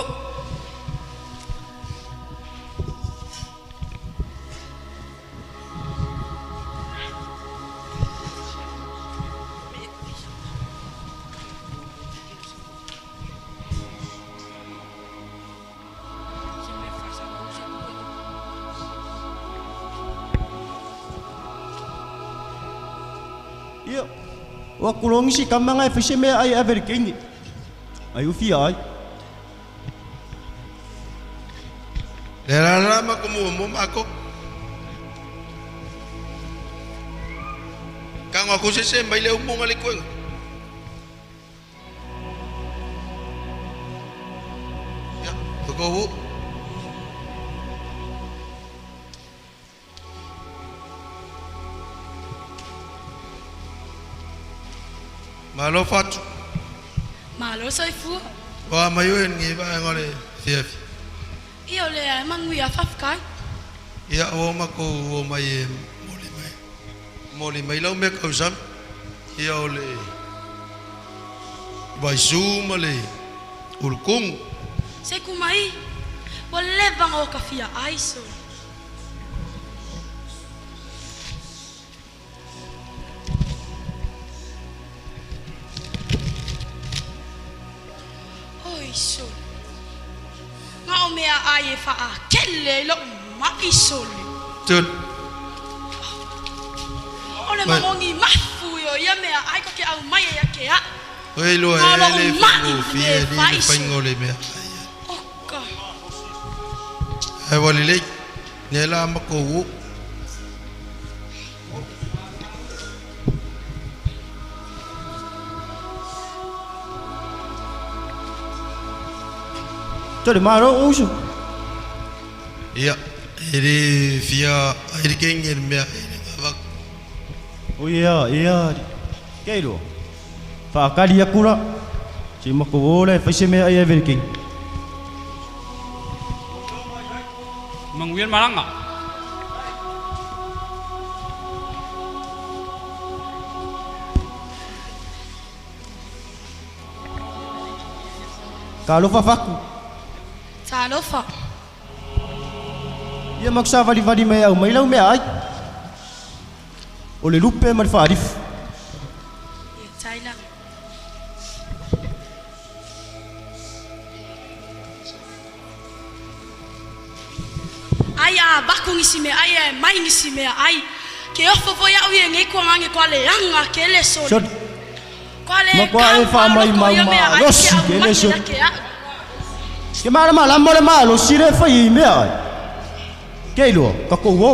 S9: Wa kulong si kamanga fise me ai ever kingi. Ai ufi ai.
S7: Le la ma como mo mako. Kang ako se mai le mo ngali ko. Ya, ko Malo fatu.
S15: Malo saifu.
S7: Wa mayuen ngi ba ngole fief.
S15: Iyo le mangui afafkai.
S7: Ya o mako o mai moli mai lo me ko sam. Iyo le vai zoom le ulkung.
S15: Se kumai. Boleh bang o kafia aiso. Iso. Nga o mea ai e faa kele lo ma iso le.
S7: Tun.
S15: Ole mamongi mafu yo ia mea ai ko ke au mai ya ke a.
S7: Oi lo ele fu fie di fangole me.
S15: Oka.
S7: Ai wali le nela mako.
S9: Tole maro usu.
S7: Ia, ele fia ele kengel me.
S9: O ia. Keilo. Fa kali akura. Si makole fa se me ai everking.
S16: Mangwian malanga.
S9: Kalau fa faku.
S15: Talofa.
S9: Ia maksa vali mai au mai lau me ai. O le lupe mal farif.
S15: Thailand. Ai a bakung isi me ai mai isi me ai. Ke ofo fo ya uye ngai ko ngange kwa le anga ke le so. Kwa le.
S9: Ma kwa e fa mai ma rosi ke le so. Ke mara mala mole malo sire fa i me ai. Ke lo ka ko wo.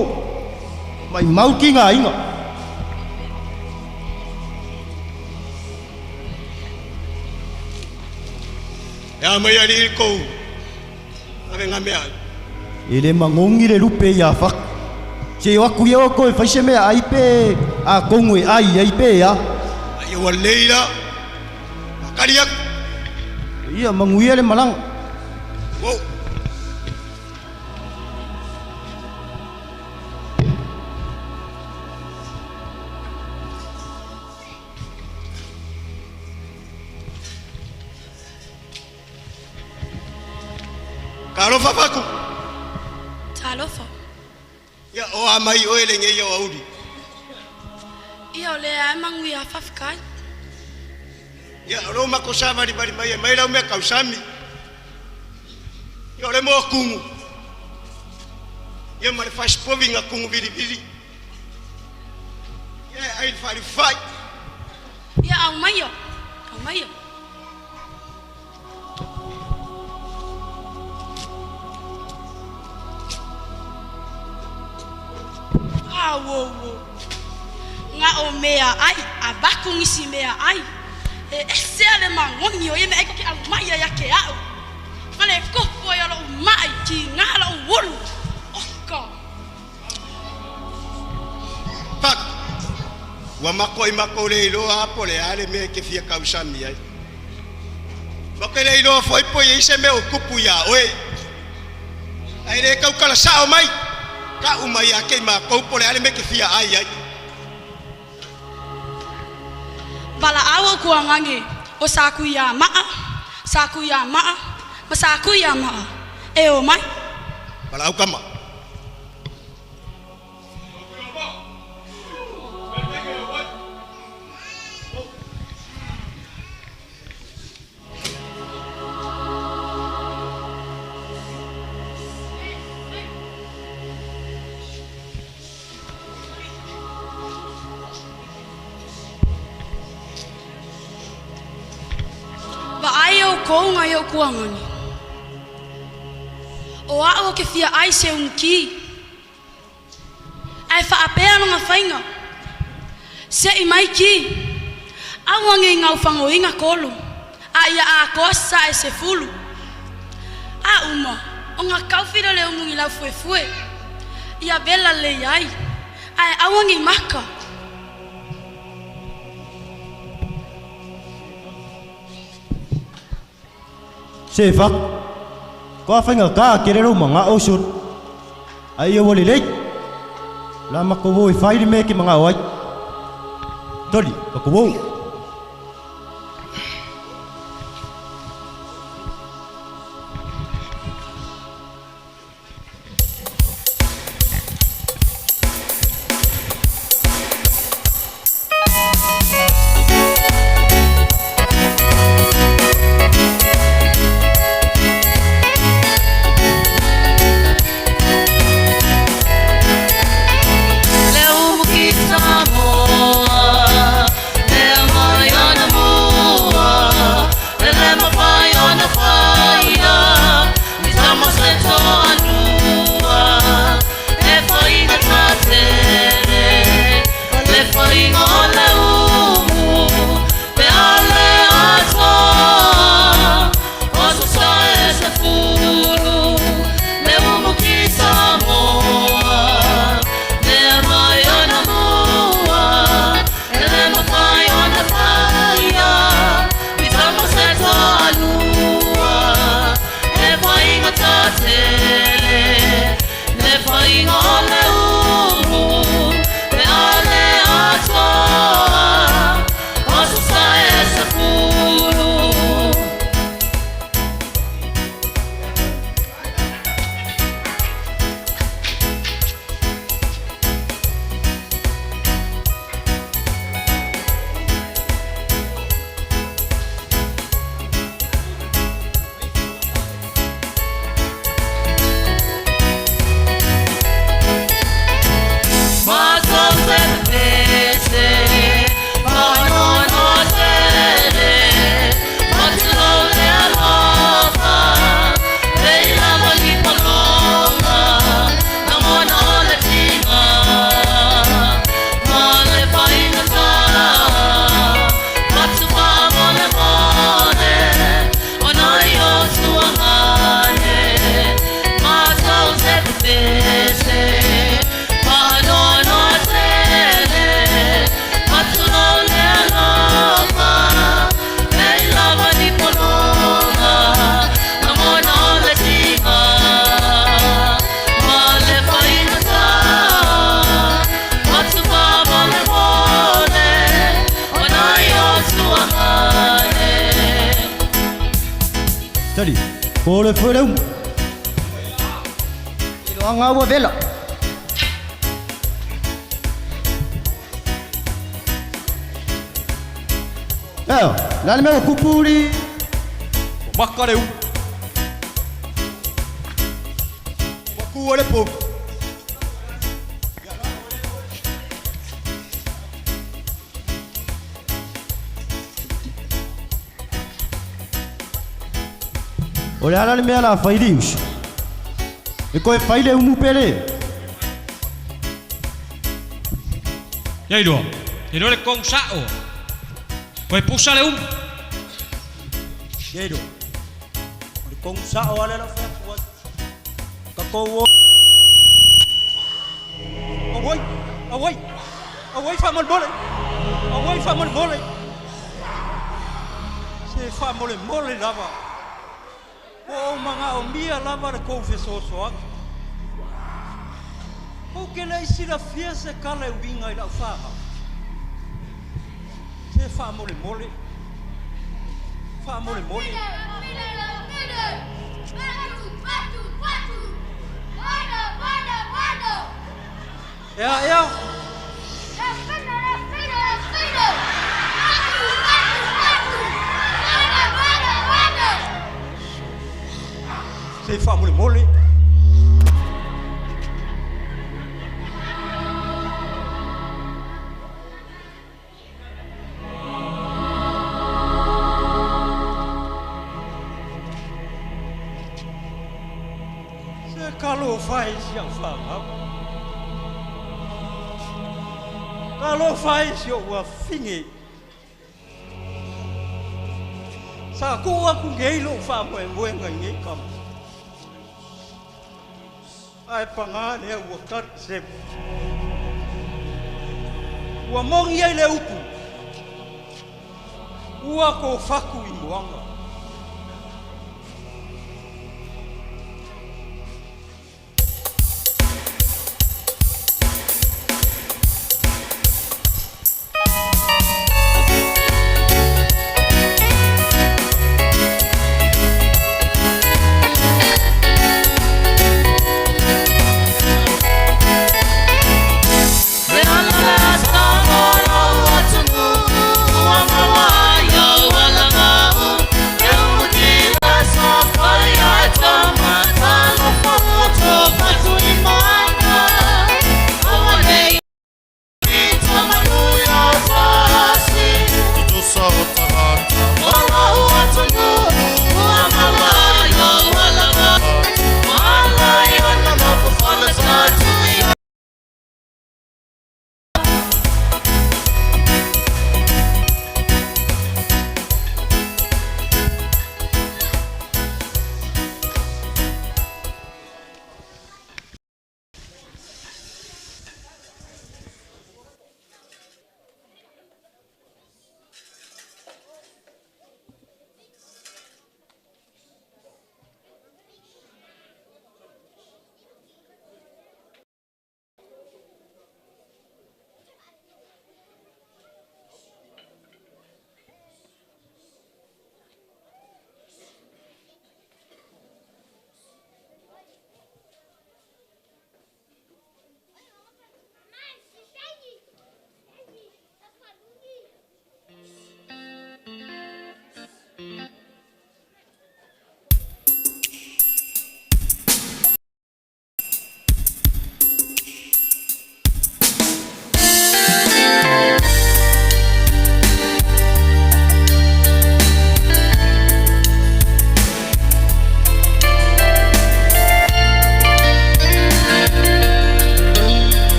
S9: Mai mau ki nga inga.
S14: Ya mai ari ko. Ave ngame ai.
S9: Ele mangongi le lupe ya fak. Se wa ku yo ko fa se me ai pe a kongwe ai pe ya.
S14: Ai wa leila. Kaliak.
S9: Iya manguia le malang.
S14: Wow. Karofa faku.
S15: Talofa.
S14: Ya o amai o ele nge yo audi.
S15: Ia le mangu ya fafkai.
S14: Ya Roma ko sama di bari mai lau me kausami. Ya le mo kungu. Ya mare faz povinga kungu biri. Ya ai fai.
S15: Ya au mayo. Wo. Nga o mea ai, abaku ngisi mea ai. Ese ale mangoni o yeme eko ki au maya ya ke au. Ngale kopo ya lo mai ki ngala o wulu. Oka.
S14: Pak. Wa mako le lo apo le ale me ke fia kausami ai. Mako le lo foi po ye se me o kupu ya oe. Ai le kau kala sao mai. Ka umai ake ma ko po le ale me ke fia ai.
S15: Bala awo kuangange o saku ya maa, masaku ya maa. E o mai.
S14: Bala au kama.
S15: Ko nga yo kuangani. O ao ke fia ai se unki. Ai fa apea nga fainga. Se i mai ki. Awange nga ufango inga kolo. Aya a kosa e se fulu. A uma. O nga kaufira le umungi la fue. Ia bela le ai. Ai awange maka.
S9: Sefak. Ko fa nga ka kerero mga osur. Ayo wali lek. Lama ko wo fai me ki mga wai. Toli, ko wo.
S12: Leo mukitamo, leo
S9: Tadi, pole pole Ilo anga vela. Lali me kupuri.
S7: Makare Wakuole po.
S9: Ole ala le mea la fairius. E koe faile umu pere.
S16: Yai doa. E no le kong sao. Koe pusa le
S9: Yai doa. Le kong sao ala la fa. Kako Awai fa mal bole. Awai fa mal bole. Se fa mole lava. O mga o mia lava de confessoso ak. O que la isira fiese kala winga ila fa. Se fa mole. Fa mole. Ja. Se fa mole. Se calo faz já fala. Calo faz eu afinge. Sa ko aku ngelo fa mo ngai kam. Ai pangane o kat se. O mong ia le upu. Ua ko faku i moanga.